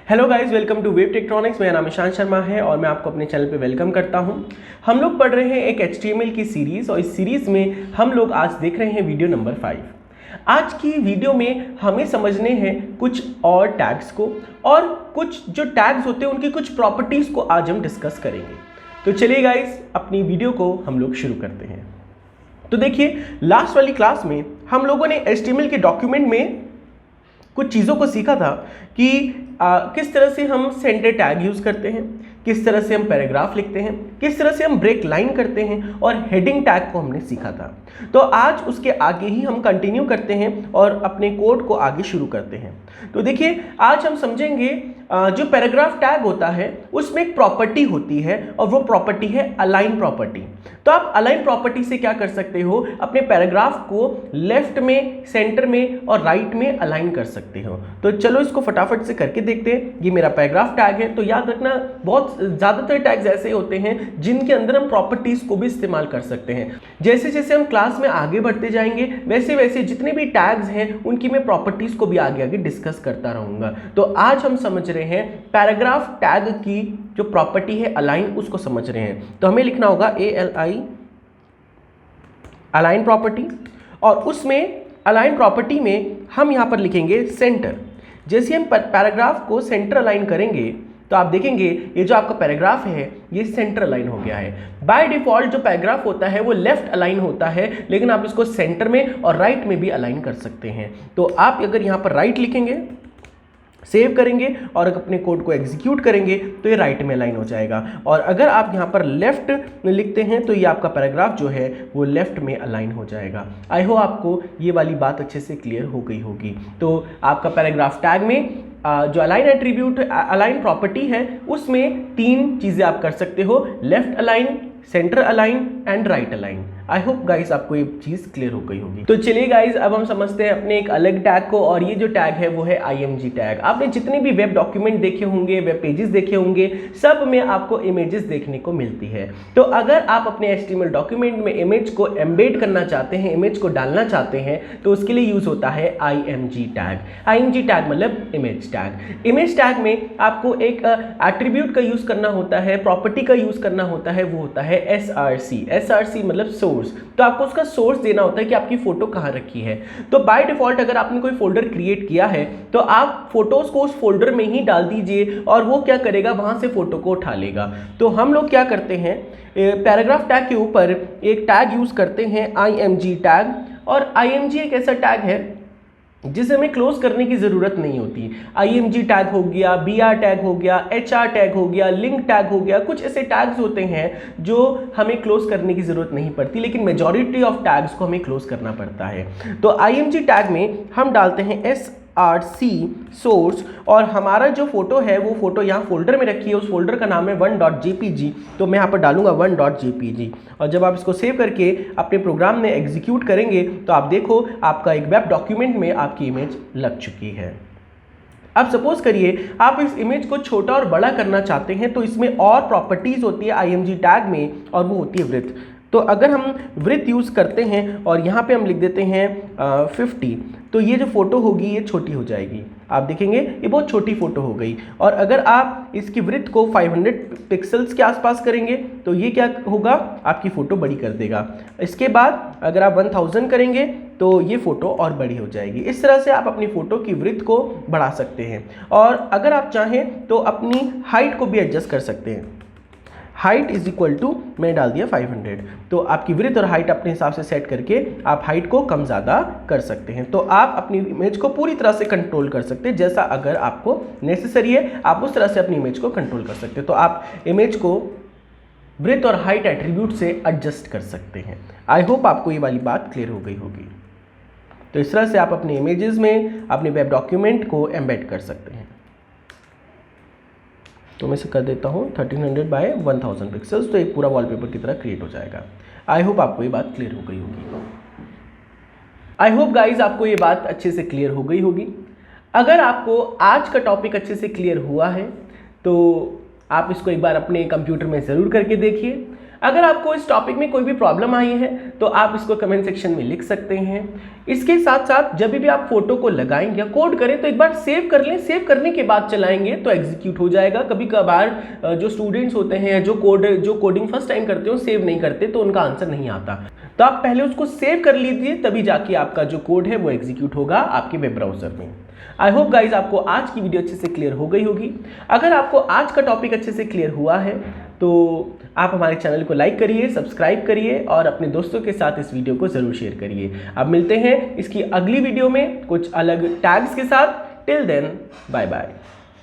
Hello guys, welcome to Web Techtronics. मेरा नाम ईशान शर्मा है और मैं आपको अपने चैनल पे वेलकम करता हूं। हम लोग पढ़ रहे हैं एक HTML की सीरीज़ और इस सीरीज़ में हम लोग आज देख रहे हैं वीडियो नंबर 5। आज की वीडियो में हमें समझने हैं कुछ और टैग्स को और कुछ जो टैग्स होते हैं उनकी कुछ प्रॉपर्टीज़ को आज हम डिस्कस करेंगे। तो चलिए गाइस, अपनी वीडियो को हम लोग शुरू करते हैं। तो देखिए, लास्ट वाली क्लास में हम लोगों ने HTML के डॉक्यूमेंट में कुछ चीज़ों को सीखा था कि किस तरह से हम सेंटर टैग यूज़ करते हैं, किस तरह से हम पैराग्राफ लिखते हैं, किस तरह से हम ब्रेक लाइन करते हैं और हेडिंग टैग को हमने सीखा था। तो आज उसके आगे ही हम कंटिन्यू करते हैं और अपने कोड को आगे शुरू करते हैं। तो देखिए, आज हम समझेंगे जो पैराग्राफ टैग होता है उसमें एक प्रॉपर्टी होती है और वो प्रॉपर्टी है अलाइन प्रॉपर्टी। तो आप अलाइन प्रॉपर्टी से क्या कर सकते हो, अपने पैराग्राफ को लेफ्ट में, सेंटर में और राइट में अलाइन कर सकते हो। तो चलो इसको फटाफट से करके देखते हैं। ये मेरा पैराग्राफ टैग है। तो याद रखना, बहुत ज़्यादातर टैग्स ऐसे होते हैं जिनके अंदर हम प्रॉपर्टीज़ को भी इस्तेमाल कर सकते हैं। जैसे जैसे हम क्लास में आगे बढ़ते जाएंगे वैसे वैसे जितने भी टैग्स हैं उनकी मैं प्रॉपर्टीज़ को भी आगे आगे डिस्कस करता रहूँगा। तो आज हम समझ रहे हैं पैराग्राफ टैग की जो प्रॉपर्टी है अलाइन, उसको समझ रहे हैं। तो हमें लिखना होगा ALI अलाइन प्रॉपर्टी, और उसमें अलाइन प्रॉपर्टी में हम यहाँ पर लिखेंगे सेंटर। जैसे हम पैराग्राफ को सेंटर अलाइन करेंगे तो आप देखेंगे ये जो आपका पैराग्राफ है ये सेंटर अलाइन हो गया है। बाय डिफॉल्ट जो पैराग्राफ होता है वो लेफ्ट अलाइन होता है, लेकिन आप इसको सेंटर में और राइट में भी अलाइन कर सकते हैं। तो आप अगर यहाँ पर राइट लिखेंगे, सेव करेंगे और अपने कोड को एग्जीक्यूट करेंगे तो ये राइट में अलाइन हो जाएगा। और अगर आप यहाँ पर लेफ्ट में लिखते हैं तो ये आपका पैराग्राफ जो है वो लेफ्ट में अलाइन हो जाएगा। आई होप आपको ये वाली बात अच्छे से क्लियर हो गई होगी। तो आपका पैराग्राफ टैग में जो अलाइन एट्रीब्यूट, अलाइन प्रॉपर्टी है, उसमें 3 चीज़ें आप कर सकते हो: left align, centre align and right align. I hope guys आपको ये चीज़ क्लियर हो गई होगी। तो चलिए गाइस, अब हम समझते हैं अपने एक अलग टैग को, और ये जो टैग है वो है IMG टैग। आपने जितने भी वेब डॉक्यूमेंट देखे होंगे, वेब पेजेस देखे होंगे, सब में आपको इमेजेस देखने को मिलती है। तो अगर आप अपने HTML डॉक्यूमेंट में इमेज को एम्बेड करना चाहते हैं, इमेज को डालना चाहते हैं, तो उसके लिए यूज़ होता है IMG टैग। IMG टैग मतलब इमेज टैग। इमेज टैग में आपको एक एट्रीब्यूट का यूज़ करना होता है, प्रॉपर्टी का यूज़ करना होता है, वो होता है SRC। SRC मतलब सोर्स। तो आपको उसका सोर्स देना होता है कि आपकी फोटो कहां रखी है। तो बाय डिफॉल्ट अगर आपने कोई फोल्डर क्रिएट किया है तो आप फोटोज को उस फोल्डर में ही डाल दीजिए और वो क्या करेगा, वहां से फोटो को उठा लेगा। तो हम लोग क्या करते हैं, पैराग्राफ टैग के ऊपर एक टैग यूज करते हैं IMG टैग। और IMG एक ऐसा टैग है जिसे हमें क्लोज करने की ज़रूरत नहीं होती। IMG टैग हो गया, BR टैग हो गया, HR टैग हो गया, लिंक टैग हो गया, कुछ ऐसे टैग्स होते हैं जो हमें क्लोज करने की ज़रूरत नहीं पड़ती, लेकिन मेजॉरिटी ऑफ टैग्स को हमें क्लोज करना पड़ता है। तो IMG टैग में हम डालते हैं SRC सोर्स, और हमारा जो फोटो है वो फोटो यहाँ फोल्डर में रखी है, उस फोल्डर का नाम है 1.jpg। तो मैं यहाँ पर डालूंगा 1.jpg, और जब आप इसको सेव करके अपने प्रोग्राम में एग्जीक्यूट करेंगे तो आप देखो आपका एक वेब डॉक्यूमेंट में आपकी इमेज लग चुकी है। अब सपोज करिए आप इस इमेज को छोटा और बड़ा करना चाहते हैं, तो इसमें और प्रॉपर्टीज होती है IMG टैग में, और वो होती है विड्थ। तो अगर हम विड्थ यूज़ करते हैं और यहाँ पे हम लिख देते हैं 50, तो ये जो फोटो होगी ये छोटी हो जाएगी। आप देखेंगे ये बहुत छोटी फोटो हो गई। और अगर आप इसकी विड्थ को 500 पिक्सल्स के आसपास करेंगे तो ये क्या होगा, आपकी फ़ोटो बड़ी कर देगा। इसके बाद अगर आप 1000 करेंगे तो ये फ़ोटो और बड़ी हो जाएगी। इस तरह से आप अपनी फ़ोटो की विड्थ को बढ़ा सकते हैं। और अगर आप चाहें तो अपनी हाइट को भी एडजस्ट कर सकते हैं। हाइट इज इक्वल टू, मैं डाल दिया 500। तो आपकी विड्थ और हाइट अपने हिसाब से सेट करके आप हाइट को कम ज़्यादा कर सकते हैं। तो आप अपनी इमेज को पूरी तरह से कंट्रोल कर सकते हैं। जैसा अगर आपको नेसेसरी है आप उस तरह से अपनी इमेज को कंट्रोल कर सकते हैं। तो आप इमेज को विड्थ और हाइट एट्रीब्यूट से एडजस्ट कर सकते हैं। आई होप आपको ये वाली बात क्लियर हो गई होगी। तो इस तरह से आप अपने इमेजेस में अपने वेब डॉक्यूमेंट को एम्बेड कर सकते हैं। तो मैं इसे कर देता हूँ 1300 बाय 1000 पिक्सल्स, तो एक पूरा वॉलपेपर की तरह क्रिएट हो जाएगा। आई होप आपको ये बात क्लियर हो गई होगी। आई होप गाइज आपको ये बात अच्छे से क्लियर हो गई होगी। अगर आपको आज का टॉपिक अच्छे से क्लियर हुआ है तो आप इसको एक बार अपने कंप्यूटर में ज़रूर करके देखिए। अगर आपको इस टॉपिक में कोई भी प्रॉब्लम आई है तो आप इसको कमेंट सेक्शन में लिख सकते हैं। इसके साथ साथ जब भी आप फोटो को लगाएंगे या कोड करें तो एक बार सेव कर लें, सेव करने के बाद चलाएंगे तो एग्जीक्यूट हो जाएगा। कभी कभार जो स्टूडेंट्स होते हैं जो कोडिंग फर्स्ट टाइम करते हो सेव नहीं करते तो उनका आंसर नहीं आता, तो आप पहले उसको सेव कर लीजिए, तभी जाके आपका जो कोड है वो एग्जीक्यूट होगा आपके वेब ब्राउजर में। आई होप गाइज आपको आज की वीडियो अच्छे से क्लियर हो गई होगी। अगर आपको आज का टॉपिक अच्छे से क्लियर हुआ है तो आप हमारे चैनल को लाइक करिए, सब्सक्राइब करिए और अपने दोस्तों के साथ इस वीडियो को ज़रूर शेयर करिए। अब मिलते हैं इसकी अगली वीडियो में कुछ अलग टैग्स के साथ। Till then bye bye.